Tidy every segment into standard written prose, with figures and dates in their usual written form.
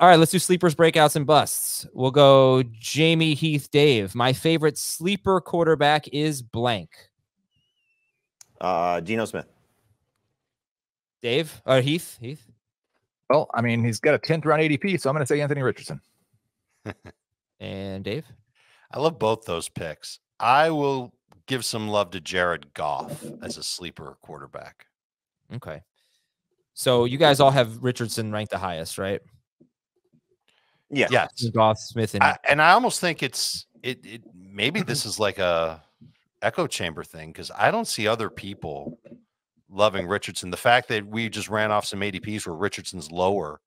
All right, let's do sleepers, breakouts, and busts. We'll go Jamie, Heath, Dave. My favorite sleeper quarterback is blank. Geno Smith. Dave or Heath? Heath. Well, I mean, he's got a 10th round ADP, so I'm going to say Anthony Richardson. And Dave? I love both those picks. I will give some love to Jared Goff as a sleeper quarterback. Okay. So you guys all have Richardson ranked the highest, right? Yeah. Yes. Goff, Smith, and I almost think it maybe this is like a echo chamber thing, because I don't see other people loving Richardson. The fact that we just ran off some ADPs where Richardson's lower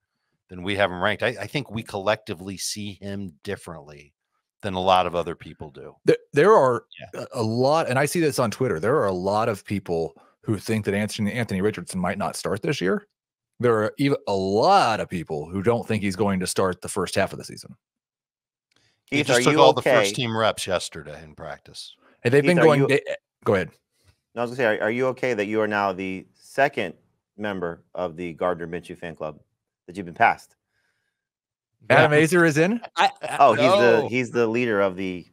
than we have him ranked, I think we collectively see him differently than a lot of other people do. There are a lot, and I see this on Twitter. There are a lot of people who think that Anthony Richardson might not start this year. There are even a lot of people who don't think he's going to start the first half of the season. He just took all the first team reps yesterday in practice. Hey, they've been going. Go ahead. No, I was going to say, are you okay that you are now the second member of the Gardner Minshew fan club that you've been passed? Adam Azer is in. He's the leader of the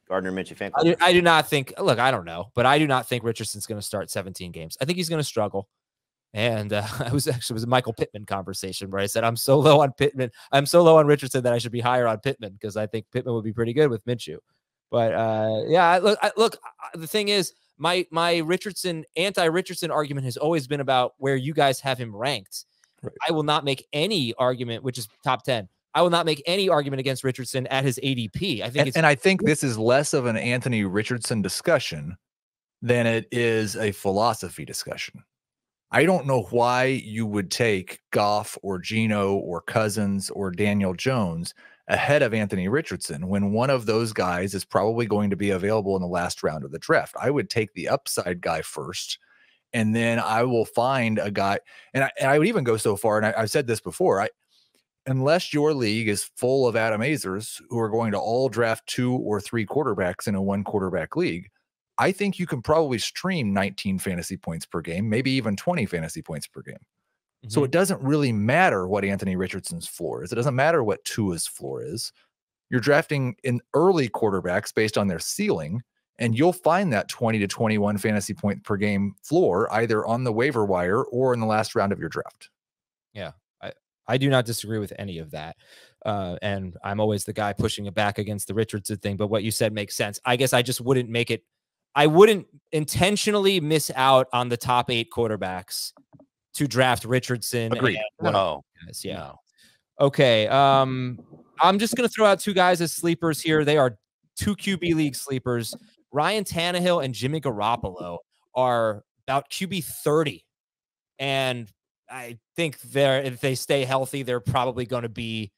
Gardner Minshew fan club. I do not think. Look, I don't know, but I do not think Richardson's going to start 17 games. I think he's going to struggle. And it was a Michael Pittman conversation where I said I'm so low on Pittman. I'm so low on Richardson that I should be higher on Pittman because I think Pittman would be pretty good with Minshew. But look. The thing is, my anti-Richardson argument has always been about where you guys have him ranked. Right. I will not make any argument, which is top 10. I will not make any argument against Richardson at his ADP. I think this is less of an Anthony Richardson discussion than it is a philosophy discussion. I don't know why you would take Goff or Geno or Cousins or Daniel Jones ahead of Anthony Richardson when one of those guys is probably going to be available in the last round of the draft. I would take the upside guy first, and then I will find a guy. And I would even go so far, and I've said this before, unless your league is full of Adam Azers who are going to all draft 2 or 3 quarterbacks in a 1 quarterback league, I think you can probably stream 19 fantasy points per game, maybe even 20 fantasy points per game. Mm-hmm. So it doesn't really matter what Anthony Richardson's floor is. It doesn't matter what Tua's floor is. You're drafting in early quarterbacks based on their ceiling, and you'll find that 20 to 21 fantasy point per game floor either on the waiver wire or in the last round of your draft. Yeah, I do not disagree with any of that. And I'm always the guy pushing it back against the Richardson thing, but what you said makes sense. I guess I just wouldn't make it. I wouldn't intentionally miss out on the top 8 quarterbacks to draft Richardson. Agreed. No. Okay. I'm just going to throw out 2 guys as sleepers here. They are 2 QB league sleepers. Ryan Tannehill and Jimmy Garoppolo are about QB 30. And I think if they stay healthy, they're probably going to be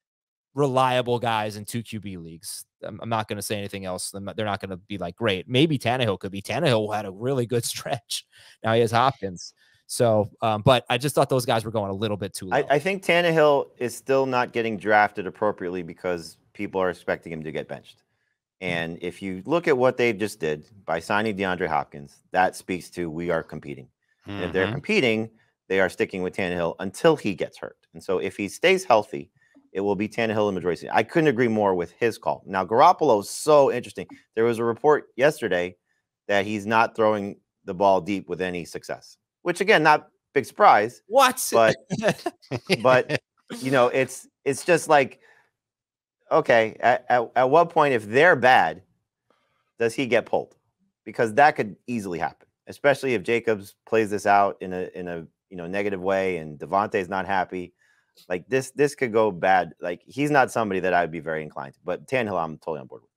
reliable guys in 2 QB leagues. I'm not going to say anything else. They're not going to be like great. Maybe Tannehill could be. Tannehill had a really good stretch. Now he has Hopkins. So, but I just thought those guys were going a little bit too low. I think Tannehill is still not getting drafted appropriately because people are expecting him to get benched. And if you look at what they just did by signing DeAndre Hopkins, that speaks to we are competing. Mm-hmm. And if they're competing, they are sticking with Tannehill until he gets hurt. And so if he stays healthy, it will be Tannehill in majority. I couldn't agree more with his call. Now, Garoppolo is so interesting. There was a report yesterday that he's not throwing the ball deep with any success, which, again, not big surprise. What? But you know, it's just like, okay, at what point, if they're bad, does he get pulled? Because that could easily happen, especially if Jacobs plays this out in a negative way and Devontae's not happy. Like this could go bad. Like he's not somebody that I'd be very inclined to. But Tannehill, I'm totally on board with.